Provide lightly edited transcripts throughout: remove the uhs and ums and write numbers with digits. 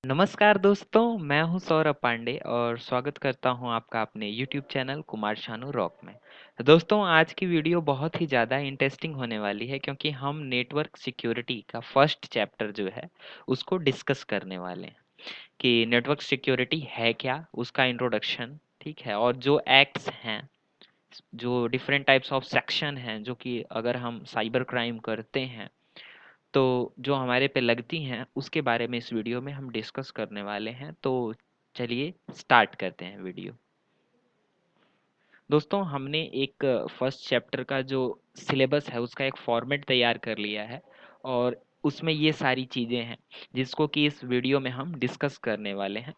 नमस्कार दोस्तों, मैं हूं सौरभ पांडे और स्वागत करता हूं आपका अपने YouTube channel Kumar Shanu rock में। तो दोस्तों, आज की वीडियो बहुत ही ज़्यादा इंटरेस्टिंग होने वाली है क्योंकि हम नेटवर्क सिक्योरिटी का फर्स्ट चैप्टर जो है उसको डिस्कस करने वाले हैं कि नेटवर्क सिक्योरिटी है क्या, उसका इंट्रोडक्शन, ठीक है, और जो एक्ट्स हैं, जो डिफरेंट टाइप्स ऑफ सेक्शन हैं जो कि अगर हम साइबर क्राइम करते हैं तो जो हमारे पे लगती हैं उसके बारे में इस वीडियो में हम डिस्कस करने वाले हैं। तो चलिए स्टार्ट करते हैं वीडियो। दोस्तों, हमने एक फर्स्ट चैप्टर का जो सिलेबस है उसका एक फॉर्मेट तैयार कर लिया है और उसमें ये सारी चीज़ें हैं जिसको कि इस वीडियो में हम डिस्कस करने वाले हैं।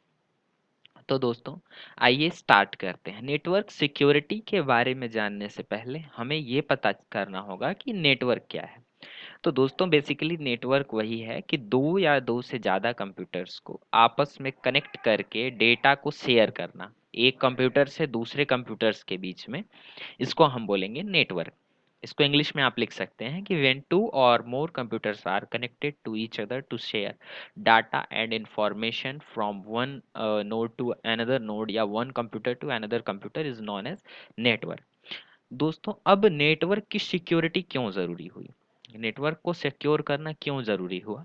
तो दोस्तों, आइए स्टार्ट करते हैं। नेटवर्क सिक्योरिटी के बारे में जानने से पहले हमें ये पता करना होगा कि नेटवर्क क्या है। तो दोस्तों, बेसिकली नेटवर्क वही है कि दो या दो से ज़्यादा कंप्यूटर्स को आपस में कनेक्ट करके डेटा को शेयर करना, एक कंप्यूटर से दूसरे कंप्यूटर्स के बीच में, इसको हम बोलेंगे नेटवर्क। इसको इंग्लिश में आप लिख सकते हैं कि व्हेन टू और more computers are connected to each other to share data and information from one node to another node या one computer to another computer is known as network. दोस्तों, अब नेटवर्क की सिक्योरिटी क्यों ज़रूरी हुई, network को secure करना क्यों ज़रूरी हुआ?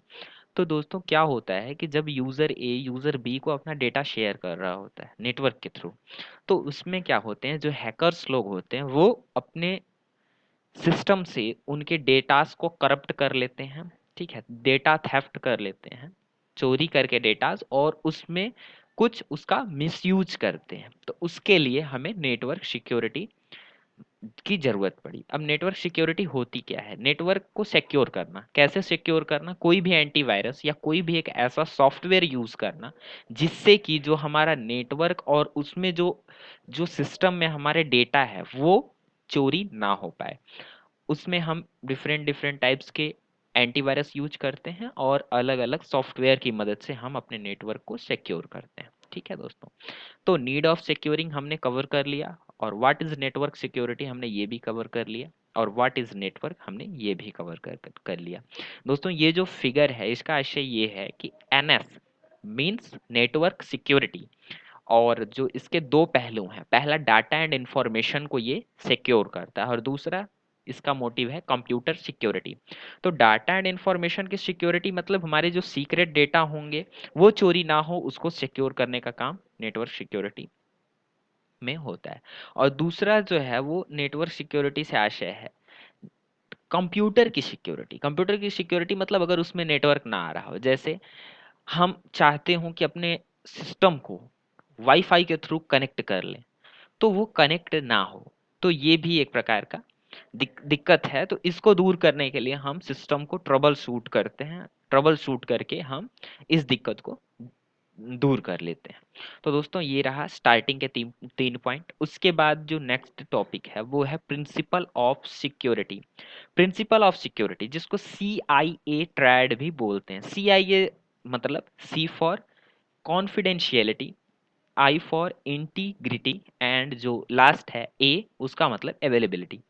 तो दोस्तों, क्या होता है कि जब यूज़र ए यूज़र बी को अपना डेटा शेयर कर रहा होता है नेटवर्क के थ्रू, तो उसमें क्या होते हैं, जो हैकर्स लोग होते हैं वो अपने सिस्टम से उनके डेटास को करप्ट कर लेते हैं, ठीक है, डेटा थेफ्ट कर लेते हैं, चोरी करके डेटास, और उसमें कुछ उसका मिसयूज करते हैं। तो उसके लिए हमें नेटवर्क सिक्योरिटी की जरूरत पड़ी। अब नेटवर्क सिक्योरिटी होती क्या है? नेटवर्क को सिक्योर करना। कैसे सिक्योर करना? कोई भी एंटीवायरस या कोई भी एक ऐसा सॉफ्टवेयर यूज करना जिससे कि जो हमारा नेटवर्क और उसमें जो जो सिस्टम में हमारे डेटा है वो चोरी ना हो पाए। उसमें हम डिफरेंट डिफरेंट टाइप्स के एंटीवायरस यूज करते हैं और अलग अलग सॉफ्टवेयर की मदद से हम अपने नेटवर्क को सिक्योर करते हैं। ठीक है दोस्तों, तो नीड ऑफ सिक्योरिंग हमने कवर कर लिया, और व्हाट इज नेटवर्क सिक्योरिटी हमने ये भी कवर कर लिया, और व्हाट इज नेटवर्क हमने ये भी कवर कर लिया। दोस्तों, ये जो फिगर है इसका आशय ये है कि एनएस मींस नेटवर्क सिक्योरिटी, और जो इसके दो पहलू हैं, पहला डाटा एंड इंफॉर्मेशन को ये सिक्योर करता है और दूसरा इसका मोटिव है कंप्यूटर सिक्योरिटी। तो डाटा एंड इंफॉर्मेशन की सिक्योरिटी मतलब हमारे जो सीक्रेट डेटा होंगे वो चोरी ना हो, उसको सिक्योर करने का काम नेटवर्क सिक्योरिटी में होता है। और दूसरा जो है वो नेटवर्क सिक्योरिटी से आशय है कंप्यूटर की सिक्योरिटी। कंप्यूटर की सिक्योरिटी मतलब अगर उसमें नेटवर्क ना आ रहा हो, जैसे हम चाहते हो कि अपने सिस्टम को वाईफाई के थ्रू कनेक्ट कर लें तो वो कनेक्ट ना हो, तो ये भी एक प्रकार का दिक्कत है। तो इसको दूर करने के लिए हम सिस्टम को ट्रबल शूट करते हैं, ट्रबल शूट करके हम इस दिक्कत को दूर कर लेते हैं। तो दोस्तों, ये रहा स्टार्टिंग के तीन पॉइंट। उसके बाद जो नेक्स्ट टॉपिक है वो है principle of security. Principle of security जिसको CIA ट्रायड भी बोलते हैं। CIA मतलब C for confidentiality, I for integrity, and जो लास्ट है ए उसका मतलब अवेलेबिलिटी।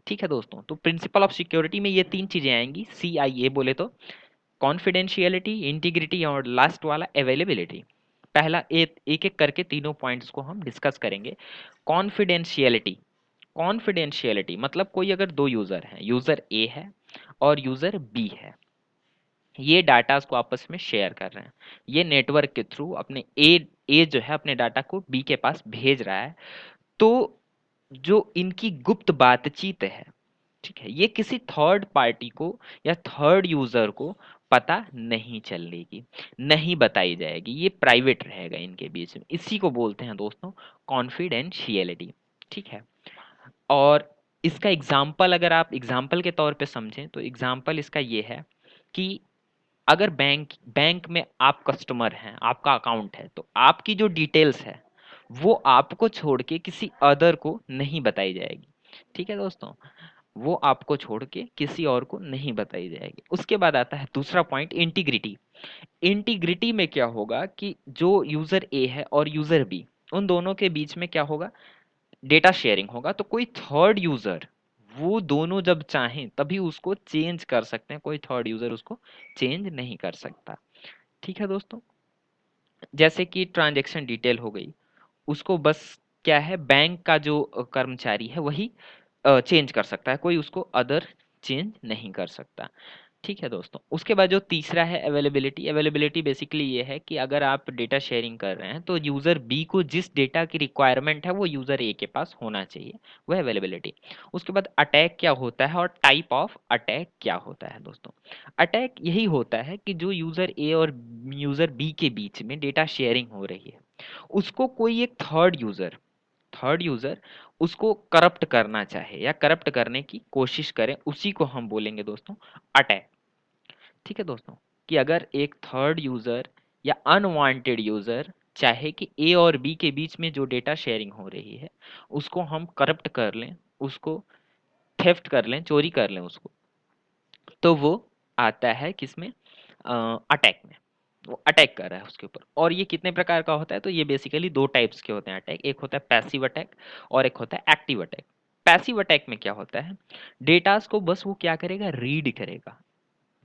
ठीक है दोस्तों, तो प्रिंसिपल ऑफ सिक्योरिटी में ये तीन चीजें आएंगी। CIA बोले तो कॉन्फिडेंशियलिटी, इंटीग्रिटी और लास्ट वाला अवेलेबिलिटी। पहला एक एक करके तीनों पॉइंट्स को हम डिस्कस करेंगे। कॉन्फिडेंशियलिटी, कॉन्फिडेंशियलिटी मतलब कोई अगर दो यूजर हैं, यूजर ए है और यूजर बी है, ये डाटास को आपस में शेयर कर रहे हैं, ये नेटवर्क के थ्रू अपने ए जो है अपने डाटा को बी के पास भेज रहा है। तो जो इनकी गुप्त बातचीत है, ठीक है, ये किसी थर्ड पार्टी को या थर्ड यूजर को पता नहीं चलेगी, नहीं बताई जाएगी, ये प्राइवेट रहेगा इनके बीच में। इसी को बोलते हैं दोस्तों कॉन्फिडेंशियलिटी। ठीक है, और इसका एग्जाम्पल अगर आप एग्जाम्पल के तौर पे समझें तो एग्जाम्पल इसका ये है कि अगर बैंक बैंक में आप कस्टमर हैं, आपका अकाउंट है, तो आपकी जो डिटेल्स है वो आपको छोड़ के किसी अदर को नहीं बताई जाएगी। ठीक है दोस्तों, वो आपको छोड़ के किसी और को नहीं बताई जाएगी। उसके बाद आता है दूसरा पॉइंट, इंटीग्रिटी। इंटीग्रिटी में क्या होगा कि जो यूजर ए है और यूजर बी, उन दोनों के बीच में क्या होगा, डेटा शेयरिंग होगा। तो कोई थर्ड यूजर, वो दोनों जब चाहें तभी उसको चेंज कर सकते हैं, कोई थर्ड यूजर उसको चेंज नहीं कर सकता। ठीक है दोस्तों, जैसे कि ट्रांजैक्शन डिटेल हो गई, उसको बस क्या है, बैंक का जो कर्मचारी है वही चेंज कर सकता है, कोई उसको अदर चेंज नहीं कर सकता। ठीक है दोस्तों। उसके बाद जो तीसरा है अवेलेबिलिटी। अवेलेबिलिटी बेसिकली ये है कि अगर आप डेटा शेयरिंग कर रहे हैं तो यूज़र बी को जिस डेटा की रिक्वायरमेंट है वो यूज़र ए के पास होना चाहिए, वह अवेलेबिलिटी। उसके बाद अटैक क्या होता है और टाइप ऑफ अटैक क्या होता है दोस्तों। अटैक यही होता है कि जो यूज़र ए और यूज़र बी के बीच में डेटा शेयरिंग हो रही है, उसको कोई एक थर्ड यूज़र उसको करप्ट करना चाहे या करप्ट करने की कोशिश करें, उसी को हम बोलेंगे दोस्तों अटैक। ठीक है दोस्तों, कि अगर एक थर्ड यूजर या अनवांटेड यूजर चाहे कि ए और बी के बीच में जो डेटा शेयरिंग हो रही है उसको हम करप्ट कर लें, उसको थेफ्ट कर लें, चोरी कर लें उसको, तो वो आता है किसमें, अटैक में। वो अटैक कर रहा है उसके ऊपर। और ये कितने प्रकार का होता है, तो ये बेसिकली दो टाइप्स के होते हैं अटैक। एक होता है पैसिव अटैक और एक होता है एक्टिव अटैक। पैसिव अटैक में क्या होता है, डेटास को बस वो क्या करेगा, रीड करेगा।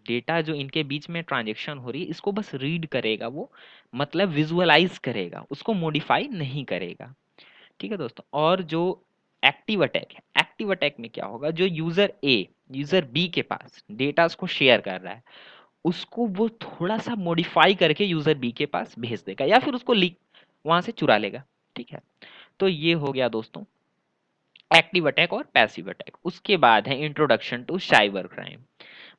डेटा जो इनके बीच में ट्रांजेक्शन हो रही है इसको बस रीड करेगा वो, मतलब विजुअलाइज करेगा, उसको मॉडिफाई नहीं करेगा। ठीक है दोस्तों। और जो एक्टिव अटैक है, एक्टिव अटैक में क्या होगा, जो यूजर ए यूजर बी के पास डेटा को शेयर कर रहा है उसको वो थोड़ा सा मॉडिफाई करके यूजर बी के पास भेज देगा या फिर उसको लीक वहां से चुरा लेगा। ठीक है, तो ये हो गया दोस्तों एक्टिव अटैक और पैसिव अटैक। उसके बाद है इंट्रोडक्शन टू साइबर क्राइम।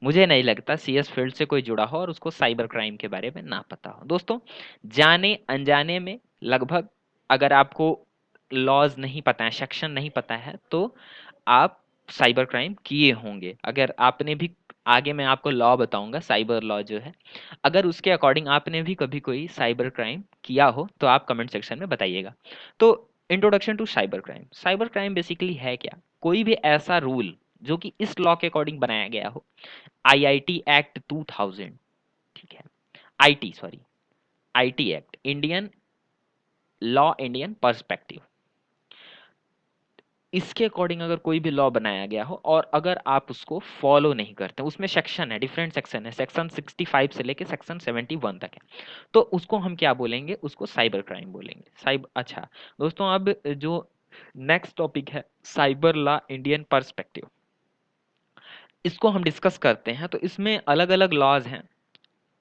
मुझे नहीं लगता सीएस फील्ड से कोई जुड़ा हो और उसको साइबर क्राइम के बारे में ना पता हो दोस्तों। जाने अनजाने में लगभग, अगर आपको लॉज नहीं पता है, सेक्शन नहीं पता है, तो आप साइबर क्राइम किए होंगे। अगर आपने भी, आगे मैं आपको लॉ बताऊंगा साइबर लॉ जो है, अगर उसके अकॉर्डिंग आपने भी कभी कोई साइबर क्राइम किया हो तो आप कमेंट सेक्शन में बताइएगा। तो introduction to cyber crime. Cyber crime basically है क्या, कोई भी ऐसा रूल जो कि इस लॉ के अकॉर्डिंग बनाया गया हो। आईआईटी एक्ट 2000, ठीक है, IT sorry, IT act, Indian law, Indian perspective, इसके अकॉर्डिंग अगर कोई भी लॉ बनाया गया हो और अगर आप उसको फॉलो नहीं करते, उसमें सेक्शन है, डिफरेंट सेक्शन है, सेक्शन 65 से लेके सेक्शन 71 तक है, तो उसको हम क्या बोलेंगे, उसको साइबर क्राइम बोलेंगे। साइबर, अच्छा दोस्तों, अब जो नेक्स्ट टॉपिक है साइबर लॉ इंडियन पर्सपेक्टिव, इसको हम डिस्कस करते हैं। तो इसमें अलग अलग लॉज हैं,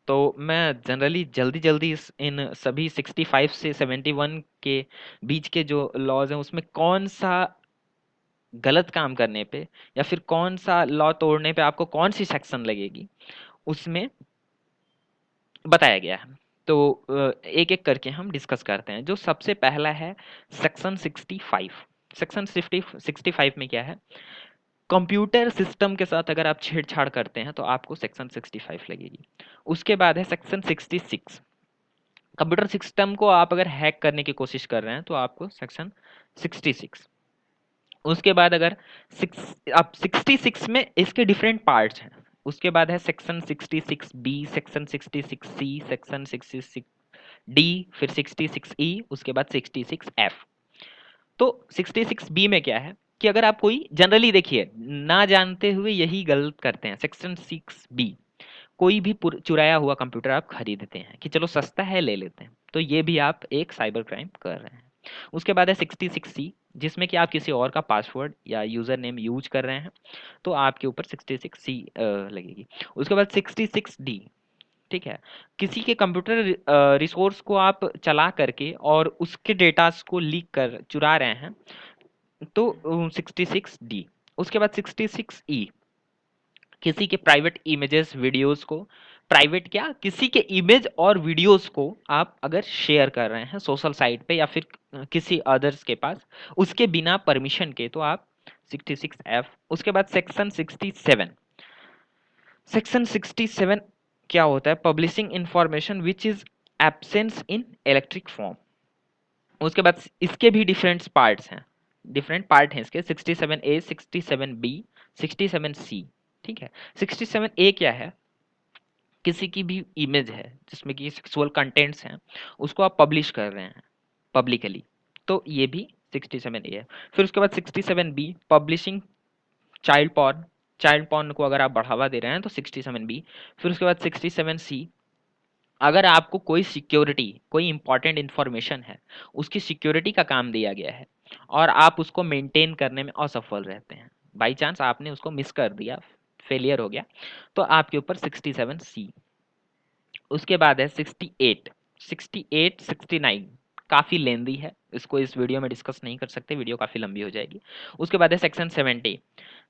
तो मैं जनरली जल्दी जल्दी इन सभी 65 से 71 के बीच के जो लॉज हैं उसमें कौन सा गलत काम करने पे या फिर कौन सा लॉ तोड़ने पे आपको कौन सी सेक्शन लगेगी उसमें बताया गया है। तो एक एक करके हम डिस्कस करते हैं। जो सबसे पहला है सेक्शन 65। सेक्शन 65 में क्या है, कंप्यूटर सिस्टम के साथ अगर आप छेड़छाड़ करते हैं तो आपको सेक्शन 65 लगेगी। उसके बाद है सेक्शन 66। कंप्यूटर सिस्टम को आप अगर हैक करने की कोशिश कर रहे हैं तो आपको सेक्शन 66। उसके बाद अगर अब 66 में इसके डिफरेंट पार्ट्स हैं। उसके बाद है सेक्शन 66 बी, सेक्शन 66 सी, सेक्शन 66 डी, फिर 66 ई, उसके बाद 66 एफ। तो 66 बी में क्या है कि अगर आप कोई, जनरली देखिए ना जानते हुए यही गलत करते हैं, सेक्शन 6 बी, कोई भी चुराया हुआ कंप्यूटर आप खरीदते हैं कि चलो सस्ता है ले लेते हैं, तो ये भी आप एक साइबर क्राइम कर रहे हैं। उसके बाद है 66 सी, जिसमें कि आप किसी और का पासवर्ड या यूजर नेम यूज कर रहे हैं, तो आपके ऊपर 66 सी लगेगी। उसके बाद 66 डी, ठीक है, किसी के कंप्यूटर रिसोर्स को आप चला करके और उसके डेटास को लीक कर चुरा रहे हैं, तो 66 डी। उसके बाद 66 ई, किसी के प्राइवेट इमेजेस वीडियोस को, प्राइवेट क्या, किसी के इमेज और वीडियोस को आप अगर शेयर कर रहे हैं सोशल साइट पे या फिर किसी अदर्स के पास उसके बिना परमिशन के, तो आप 66 एफ। उसके बाद सेक्शन 67। सेक्शन 67 क्या होता है, publishing information which is absence in electric form. उसके बाद इसके भी डिफरेंट पार्ट्स हैं, डिफरेंट पार्ट हैं इसके, 67 ए, 67 बी, 67 सी। ठीक है, 67 ए क्या है, किसी की भी इमेज है जिसमें कि सेक्सुअल कंटेंट्स हैं, उसको आप पब्लिश कर रहे हैं पब्लिकली, तो ये भी 67 ए है। फिर उसके बाद 67 B, publishing child porn, child porn को अगर आप बढ़ावा दे रहे हैं तो 67 बी। फिर उसके बाद 67 सी, अगर आपको कोई सिक्योरिटी, कोई इंपॉर्टेंट इंफॉर्मेशन है, उसकी सिक्योरिटी का काम दिया गया है और आप उसको मेंटेन करने में असफल रहते हैं, बाई चांस आपने उसको मिस कर दिया, फेलियर हो गया, तो आपके ऊपर 67C। उसके बाद है 68, 68, 69, काफ़ी लेंदी है, इसको इस वीडियो में डिस्कस नहीं कर सकते, वीडियो काफ़ी लंबी हो जाएगी। उसके बाद है सेक्शन 70।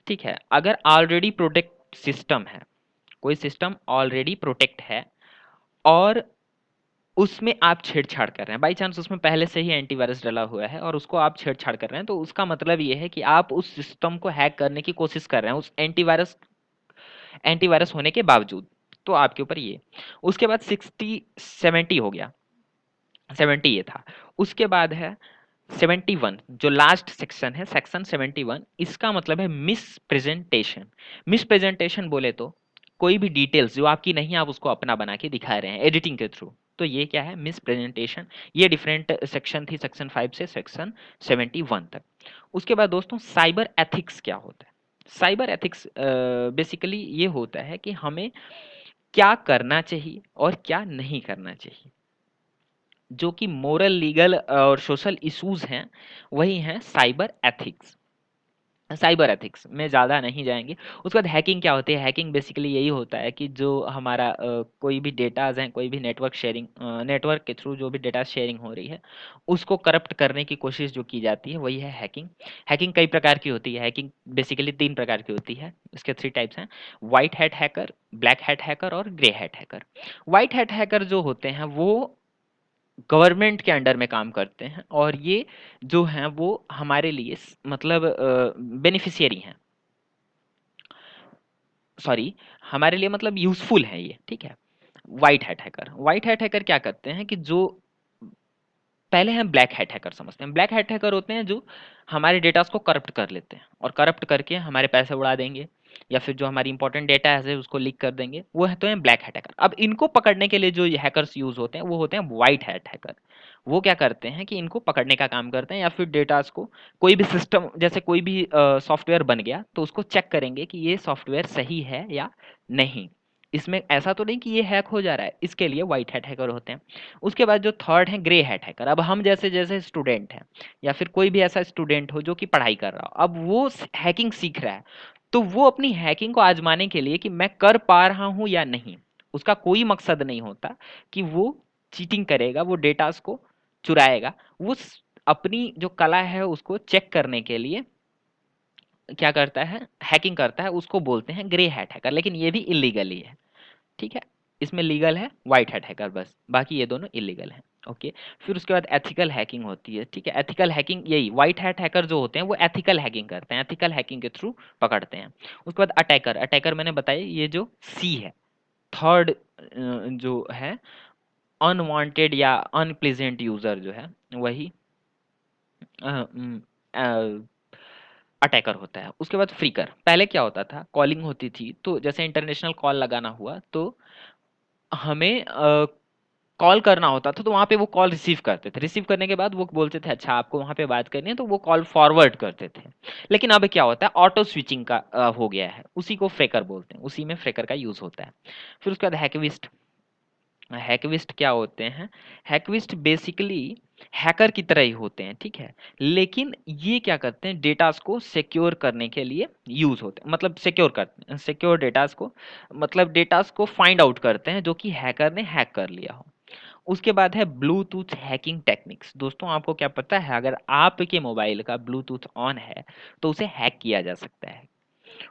ठीक है, अगर ऑलरेडी प्रोटेक्ट सिस्टम है, कोई सिस्टम ऑलरेडी प्रोटेक्ट है और उसमें आप छेड़छाड़ कर रहे हैं, बाई चांस उसमें पहले से ही एंटीवायरस डला हुआ है और उसको आप छेड़छाड़ कर रहे हैं, तो उसका मतलब ये है कि आप उस सिस्टम को हैक करने की कोशिश कर रहे हैं उस एंटीवायरस एंटीवायरस होने के बावजूद, तो आपके ऊपर ये। उसके बाद 60 70 हो गया, 70 ये था। उसके बाद है 71, जो लास्ट सेक्शन है, सेक्शन 71, इसका मतलब है मिस प्रेजेंटेशन। मिस प्रेजेंटेशन बोले तो कोई भी डिटेल्स जो आपकी नहीं, आप उसको अपना बना के दिखा रहे हैं एडिटिंग के थ्रू, तो ये क्या है, मिस प्रेजेंटेशन। ये डिफरेंट सेक्शन थी, सेक्शन 5 से सेक्शन 71 तक। उसके बाद दोस्तों साइबर एथिक्स क्या होता है? साइबर एथिक्स बेसिकली ये होता है कि हमें क्या करना चाहिए और क्या नहीं करना चाहिए, जो कि मोरल, लीगल और सोशल इश्यूज हैं, वही हैं साइबर एथिक्स। साइबर एथिक्स में ज़्यादा नहीं जाएंगे। उसके बाद हैकिंग क्या होती है? हैकिंग बेसिकली यही होता है कि जो हमारा कोई भी डेटाज हैं, कोई भी नेटवर्क शेयरिंग, नेटवर्क के थ्रू जो भी डेटा शेयरिंग हो रही है, उसको करप्ट करने की कोशिश जो की जाती है, वही है हैकिंग। हैकिंग कई प्रकार की होती है। हैकिंग बेसिकली 3 प्रकार की होती है, इसके 3 टाइप्स हैं: white hat hacker, black hat hacker और grey hat hacker. White hat hacker जो होते हैं वो गवर्नमेंट के अंडर में काम करते हैं और ये जो हैं वो हमारे लिए मतलब बेनिफिशियरी हैं, सॉरी, हमारे लिए मतलब यूजफुल है ये, ठीक है। White hat hacker, white hat hacker क्या करते हैं कि जो पहले हम ब्लैक हैट हैकर समझते हैं। ब्लैक हैट हैकर होते हैं जो हमारे डेटास को करप्ट कर लेते हैं और करप्ट करके हमारे पैसे उड़ा देंगे या फिर जो हमारी इंपॉर्टेंट डेटा है उसको लीक कर देंगे, वो है तो हैं ब्लैक हैट हैकर। अब इनको पकड़ने के लिए जो हैकर्स यूज होते हैं वो होते हैं व्हाइट हैट हैकर। वो क्या करते हैं कि इनको पकड़ने का काम करते हैं या फिर डेटास को, कोई भी सिस्टम, जैसे कोई भी सॉफ्टवेयर बन गया तो उसको चेक करेंगे कि ये सॉफ्टवेयर सही है या नहीं, इसमें ऐसा तो नहीं कि ये हैक हो जा रहा है, इसके लिए व्हाइट हैट हैकर होते हैं। उसके बाद जो थर्ड है ग्रे हैट हैकर। अब हम जैसे जैसे स्टूडेंट हैं या फिर कोई भी ऐसा स्टूडेंट हो जो कि पढ़ाई कर रहा हो, अब वो हैकिंग सीख रहा है, तो वो अपनी हैकिंग को आजमाने के लिए कि मैं कर पा रहा हूं या नहीं, उसका कोई मकसद नहीं होता कि वो चीटिंग करेगा, वो डेटास को चुराएगा, वो अपनी जो कला है उसको चेक करने के लिए क्या करता है, हैकिंग करता है, उसको बोलते हैं ग्रे हैट हैकर, लेकिन ये भी इलीगली है, ठीक है। इसमें लीगल है व्हाइट हैट हैकर बस, बाकी ये दोनों इलीगल हैं। ओके, फिर उसके बाद एथिकल हैकिंग होती है, ठीक है। एथिकल हैकिंग, यही व्हाइट हैट हैकर जो होते हैं वो एथिकल हैकिंग करते हैं, एथिकल हैकिंग के थ्रू पकड़ते हैं। उसके बाद अटैकर, अटैकर मैंने बताया ये जो सी है, थर्ड जो है अनवांटेड या अनप्लेजेंट यूजर जो है वही अटैकर होता है। उसके बाद फ्रीकर, पहले क्या होता था, कॉलिंग होती थी, तो जैसे इंटरनेशनल कॉल लगाना हुआ तो हमें कॉल करना होता था, तो वहाँ पे वो कॉल रिसीव करते थे, रिसीव करने के बाद वो बोलते थे अच्छा आपको वहाँ पे बात करनी है, तो वो कॉल फॉरवर्ड करते थे। लेकिन अब क्या होता है, ऑटो स्विचिंग का हो गया है, उसी को फ्रेकर बोलते हैं, उसी में फ्रेकर का यूज होता है। फिर उसके बाद हैकविस्ट, हैकविस्ट क्या होते हैं, हैकविस्ट बेसिकली हैकर की तरह ही होते हैं, ठीक है। लेकिन ये क्या करते हैं, डेटास को सिक्योर करने के लिए यूज होते हैं, मतलब सिक्योर करते हैं, सिक्योर डेटास को, मतलब डेटास को फाइंड आउट करते हैं जो कि हैकर ने हैक कर लिया हो। उसके बाद है ब्लूटूथ हैकिंग टेक्निक्स। दोस्तों आपको क्या पता है, अगर आपके मोबाइल का ब्लूटूथ ऑन है तो उसे हैक किया जा सकता है,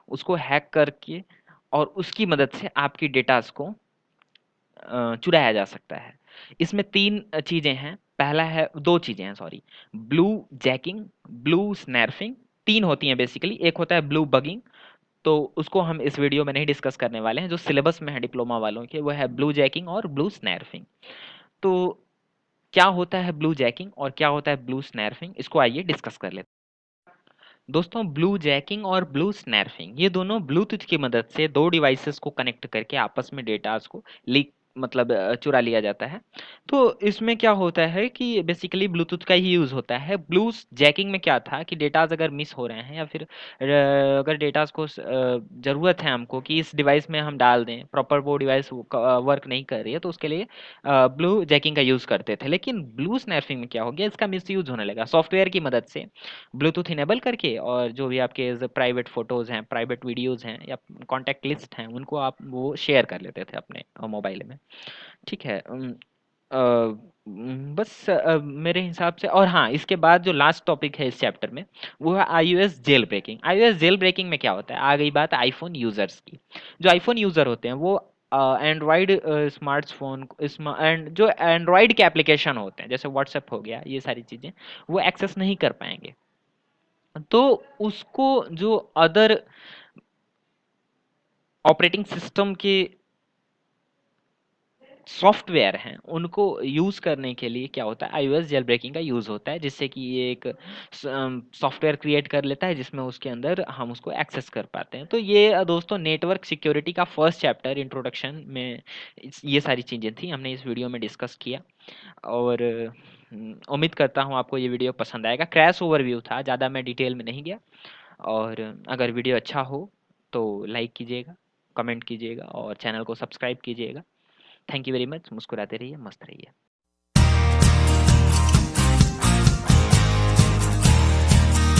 उसको हैक करके और उसकी मदद से आपकी डेटास को चुराया जा सकता है। इसमें 3 चीजें हैं, पहला है, 2 चीजें हैं सॉरी, ब्लू जैकिंग, ब्लू स्नैर्फिंग, 3 होती हैं बेसिकली, एक होता है ब्लू बगिंग, तो उसको हम इस वीडियो में नहीं डिस्कस करने वाले हैं, जो सिलेबस में है डिप्लोमा वालों के वो है ब्लू जैकिंग और ब्लू स्नैर्फिंग। तो क्या होता है ब्लू जैकिंग और क्या होता है ब्लू स्नैर्फिंग, इसको आइए डिस्कस कर लेते हैं। दोस्तों ब्लू जैकिंग और ब्लू स्नैर्फिंग ये दोनों ब्लूटूथ की मदद से 2 डिवाइसेस को कनेक्ट करके आपस में डेटास को लीक मतलब चुरा लिया जाता है। तो इसमें क्या होता है कि बेसिकली ब्लूटूथ का ही यूज़ होता है। ब्लूटूथ जैकिंग में क्या था कि डेटाज़ अगर मिस हो रहे हैं या फिर अगर डेटाज़ को ज़रूरत है हमको कि इस डिवाइस में हम डाल दें, प्रॉपर वो डिवाइस वर्क नहीं कर रही है, तो उसके लिए ब्लू जैकिंग का यूज़ करते थे। लेकिन ब्लू स्नैपिंग में क्या हो गया, इसका मिसयूज़ होने लगा सॉफ्टवेयर की मदद से। ब्लूटूथ इनेबल करके और जो भी आपके प्राइवेट फ़ोटोज़ हैं, प्राइवेट वीडियोज़ हैं या कॉन्टैक्ट लिस्ट हैं, उनको आप वो शेयर कर लेते थे अपने मोबाइल में। ठीक है। बस मेरे हिसाब से, और हाँ, इसके बाद जो लास्ट टॉपिक है इस चैप्टर में, वो है iOS jailbreaking. iOS jailbreaking में क्या होता है, आ गई बात आईफोन यूज़र्स की। जो आईफोन यूज़र होते हैं वो एंड्रॉयड स्मार्टफोन एंड जो एंड्रॉयड के एप्लीकेशन होते हैं, जैसे व्हाट्सएप हो गया, ये सारी चीज़ें वो एक्सेस नहीं कर पाएंगे। तो उसको जो अदर ऑपरेटिंग सिस्टम के सॉफ्टवेयर हैं, उनको यूज़ करने के लिए क्या होता है, iOS जेल ब्रेकिंग का यूज़ होता है, जिससे कि ये एक सॉफ्टवेयर क्रिएट कर लेता है जिसमें उसके अंदर हम उसको एक्सेस कर पाते हैं। तो ये दोस्तों नेटवर्क सिक्योरिटी का फर्स्ट चैप्टर इंट्रोडक्शन में ये सारी चीज़ें थी, हमने इस वीडियो में डिस्कस किया। और उम्मीद करता हूँ आपको ये वीडियो पसंद आएगा। क्रैश ओवरव्यू था, ज़्यादा मैं डिटेल में नहीं गया। और अगर वीडियो अच्छा हो तो लाइक कीजिएगा, कमेंट कीजिएगा और चैनल को सब्सक्राइब कीजिएगा। Thank you very much. मुस्कुराते रहिए, मस्त रहिए।